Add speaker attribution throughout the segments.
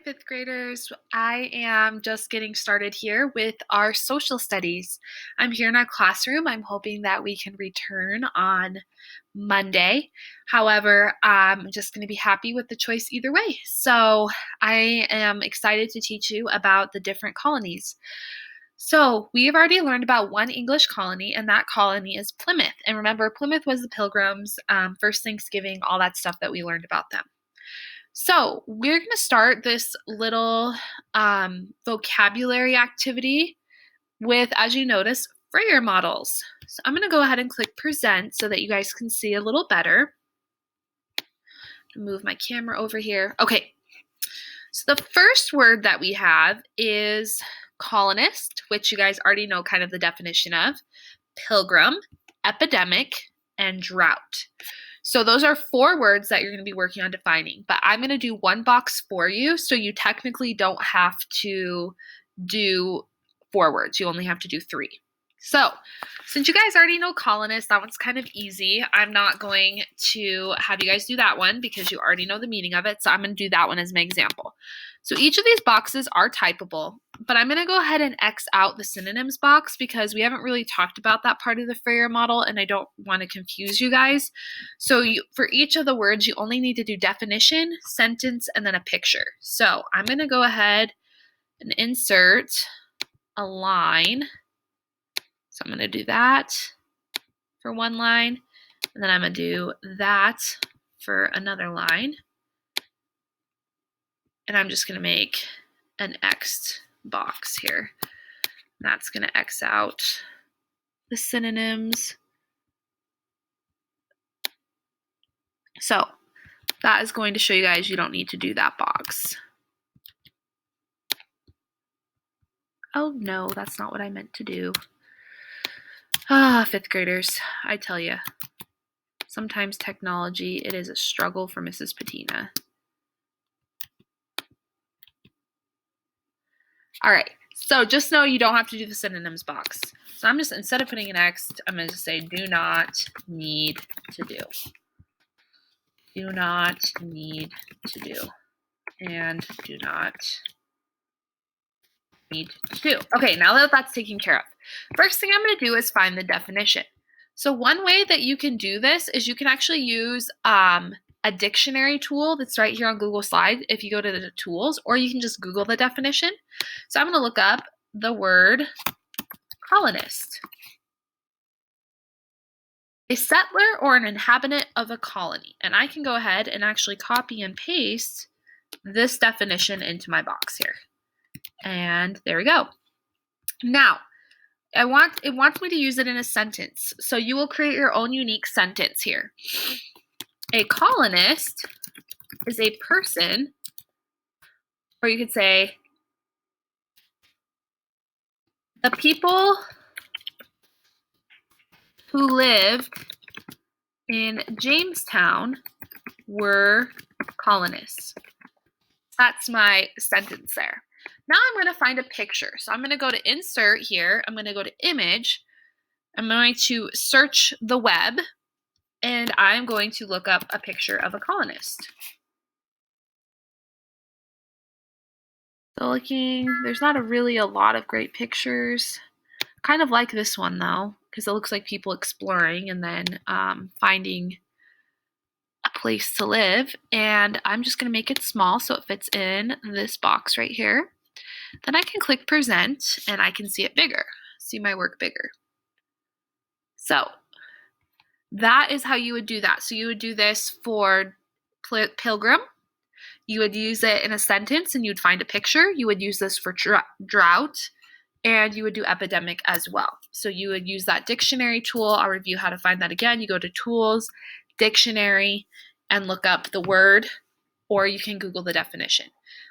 Speaker 1: fifth graders. I am just getting started here with our social studies. I'm here in our classroom. I'm hoping that we can return on Monday. However, I'm just going to be happy with the choice either way. So I am excited to teach you about the different colonies. So we have already learned about one English colony, and that colony is Plymouth. And remember, Plymouth was the Pilgrims, first Thanksgiving, all that stuff that we learned about them. So we're going to start this little vocabulary activity with, as you notice, Freyer models. So I'm going to go ahead and click present so that you guys can see a little better. Move my camera over here. Okay, so the first word that we have is colonist, which you guys already know kind of the definition of, pilgrim, epidemic, and drought. So those are 4 words that you're going to be working on defining, but I'm going to do one box for you, so you technically don't have to do 4 words. You only have to do 3. So since you guys already know colonist, that one's kind of easy. I'm not going to have you guys do that one because you already know the meaning of it, so I'm going to do that one as my example. So each of these boxes are typable, but I'm going to go ahead and X out the synonyms box because we haven't really talked about that part of the Freyer model, and I don't want to confuse you guys. So for each of the words, you only need to do definition, sentence, and then a picture. So I'm going to go ahead and insert a line. So I'm going to do that for one line, and then I'm going to do that for another line. And I'm just going to make an X box here. That's going to X out the synonyms. So that is going to show you guys you don't need to do that box. Oh no, that's not what I meant to do. Fifth graders, I tell you, sometimes technology, it is a struggle for Mrs. Patina. All right, so just know you don't have to do the synonyms box. So I'm just, instead of putting an X, I'm going to say do not need to do. Do not need to do. And do not need to do. Okay, now that that's taken care of, first thing I'm going to do is find the definition. So one way that you can do this is you can actually use a dictionary tool that's right here on Google Slides if you go to the tools, or you can just Google the definition. So I'm going to look up the word colonist. A settler or an inhabitant of a colony. And I can go ahead and actually copy and paste this definition into my box here. And there we go. Now, it wants me to use it in a sentence. So you will create your own unique sentence here. A colonist is a person, or you could say, the people who lived in Jamestown were colonists. That's my sentence there. Now I'm going to find a picture. So I'm going to go to insert here. I'm going to go to image. I'm going to search the web, and I'm going to look up a picture of a colonist. So looking, there's not really a lot of great pictures. Kind of like this one though, because it looks like people exploring and then finding a place to live. And I'm just going to make it small so it fits in this box right here. Then I can click present and I can see it bigger, see my work bigger. So that is how you would do that. So you would do this for pilgrim. You would use it in a sentence and you'd find a picture. You would use this for drought, and you would do epidemic as well. So you would use that dictionary tool. I'll review how to find that again. You go to tools, dictionary, and look up the word, or you can Google the definition.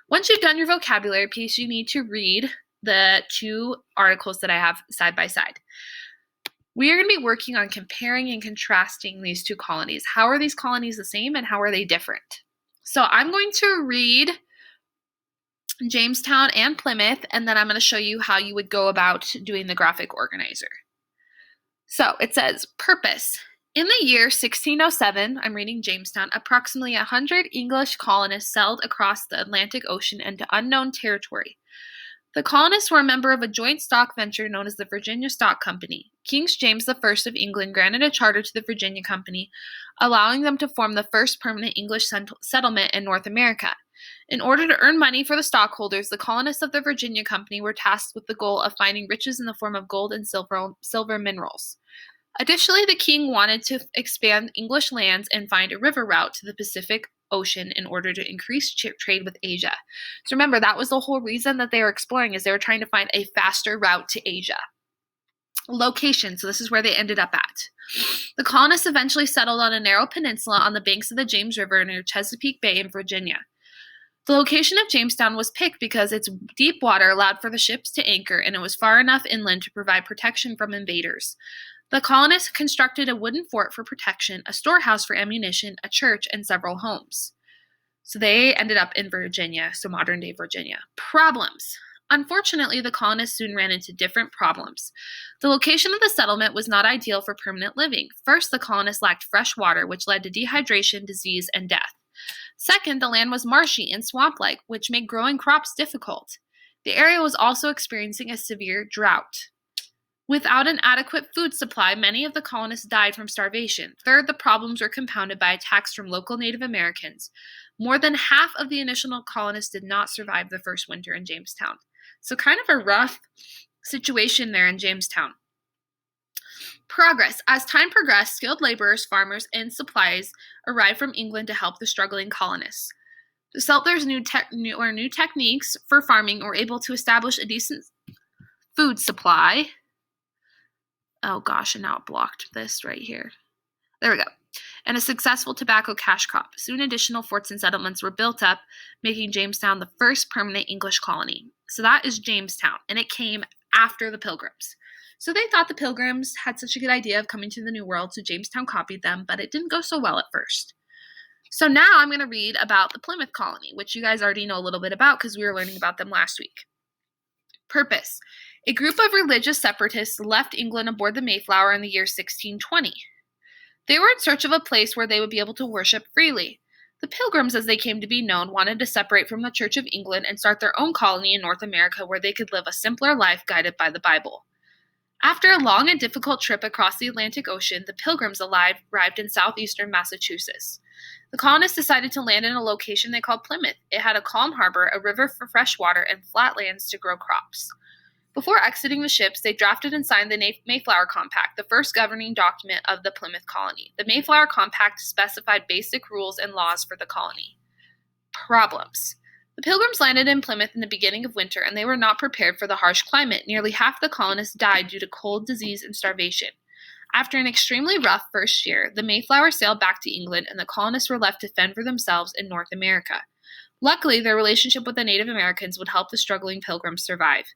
Speaker 1: Once you've done your vocabulary piece, you need to read the 2 articles that I have side by side. We are going to be working on comparing and contrasting these 2 colonies. How are these colonies the same and how are they different? So I'm going to read Jamestown and Plymouth, and then I'm going to show you how you would go about doing the graphic organizer. So it says, purpose. In the year 1607, I'm reading Jamestown, approximately 100 English colonists sailed across the Atlantic Ocean into unknown territory. The colonists were a member of a joint stock venture known as the Virginia Stock Company. King James I of England granted a charter to the Virginia Company, allowing them to form the first permanent English settlement in North America. In order to earn money for the stockholders, the colonists of the Virginia Company were tasked with the goal of finding riches in the form of gold and silver minerals. Additionally, the king wanted to expand English lands and find a river route to the Pacific Ocean in order to increase trade with Asia. So remember, that was the whole reason that they were exploring, is they were trying to find a faster route to Asia. Location, so this is where they ended up at. The colonists eventually settled on a narrow peninsula on the banks of the James River near Chesapeake Bay in Virginia. The location of Jamestown was picked because its deep water allowed for the ships to anchor, and it was far enough inland to provide protection from invaders. The colonists constructed a wooden fort for protection, a storehouse for ammunition, a church, and several homes. So they ended up in Virginia, so modern-day Virginia. Problems. Unfortunately, the colonists soon ran into different problems. The location of the settlement was not ideal for permanent living. First, the colonists lacked fresh water, which led to dehydration, disease, and death. Second, the land was marshy and swamp-like, which made growing crops difficult. The area was also experiencing a severe drought. Without an adequate food supply, many of the colonists died from starvation. Third, the problems were compounded by attacks from local Native Americans. More than half of the initial colonists did not survive the first winter in Jamestown. So kind of a rough situation there in Jamestown. Progress. As time progressed, skilled laborers, farmers, and supplies arrived from England to help the struggling colonists. The settlers new techniques for farming were able to establish a decent food supply. Oh gosh, and now it blocked this right here. There we go. And a successful tobacco cash crop. Soon additional forts and settlements were built up, making Jamestown the first permanent English colony. So that is Jamestown, and it came after the Pilgrims. So they thought the Pilgrims had such a good idea of coming to the New World, so Jamestown copied them, but it didn't go so well at first. So now I'm going to read about the Plymouth colony, which you guys already know a little bit about because we were learning about them last week. Purpose. A group of religious separatists left England aboard the Mayflower in the year 1620. They were in search of a place where they would be able to worship freely. The Pilgrims, as they came to be known, wanted to separate from the Church of England and start their own colony in North America where they could live a simpler life guided by the Bible. After a long and difficult trip across the Atlantic Ocean, the Pilgrims arrived in southeastern Massachusetts. The colonists decided to land in a location they called Plymouth. It had a calm harbor, a river for fresh water, and flat lands to grow crops. Before exiting the ships, they drafted and signed the Mayflower Compact, the first governing document of the Plymouth colony. The Mayflower Compact specified basic rules and laws for the colony. Problems. The Pilgrims landed in Plymouth in the beginning of winter, and they were not prepared for the harsh climate. Nearly half the colonists died due to cold, disease, and starvation. After an extremely rough first year, the Mayflower sailed back to England, and the colonists were left to fend for themselves in North America. Luckily, their relationship with the Native Americans would help the struggling Pilgrims survive.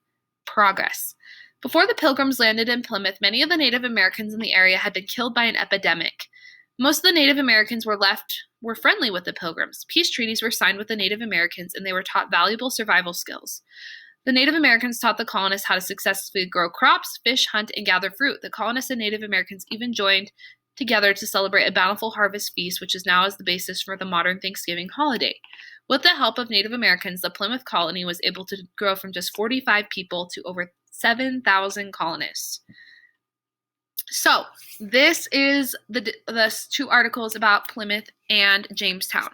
Speaker 1: Progress. Before the Pilgrims landed in Plymouth, many of the Native Americans in the area had been killed by an epidemic. Most of the Native Americans were friendly with the Pilgrims. Peace treaties were signed with the Native Americans, and they were taught valuable survival skills. The Native Americans taught the colonists how to successfully grow crops, fish, hunt, and gather fruit. The colonists and Native Americans even joined together to celebrate a bountiful harvest feast, which is now as the basis for the modern Thanksgiving holiday. With the help of Native Americans, the Plymouth colony was able to grow from just 45 people to over 7,000 colonists. So, this is the two articles about Plymouth and Jamestown.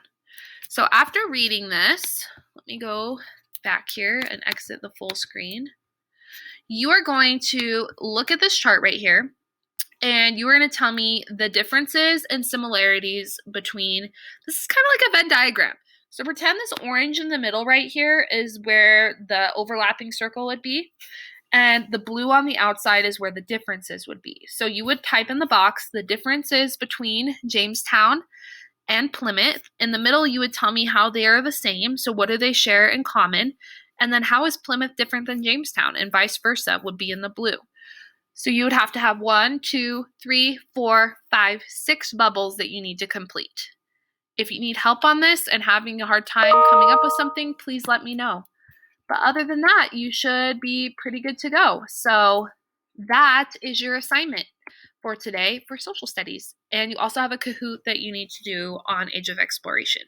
Speaker 1: So, after reading this, let me go back here and exit the full screen. You are going to look at this chart right here, and you are going to tell me the differences and similarities between, this is kind of like a Venn diagram. So pretend this orange in the middle right here is where the overlapping circle would be, and the blue on the outside is where the differences would be. So you would type in the box the differences between Jamestown and Plymouth. In the middle, you would tell me how they are the same. So what do they share in common? And then how is Plymouth different than Jamestown? And vice versa would be in the blue. So you would have to have 1, 2, 3, 4, 5, 6 bubbles that you need to complete. If you need help on this and having a hard time coming up with something, please let me know. But other than that, you should be pretty good to go. So that is your assignment for today for social studies. And you also have a Kahoot that you need to do on Age of Exploration.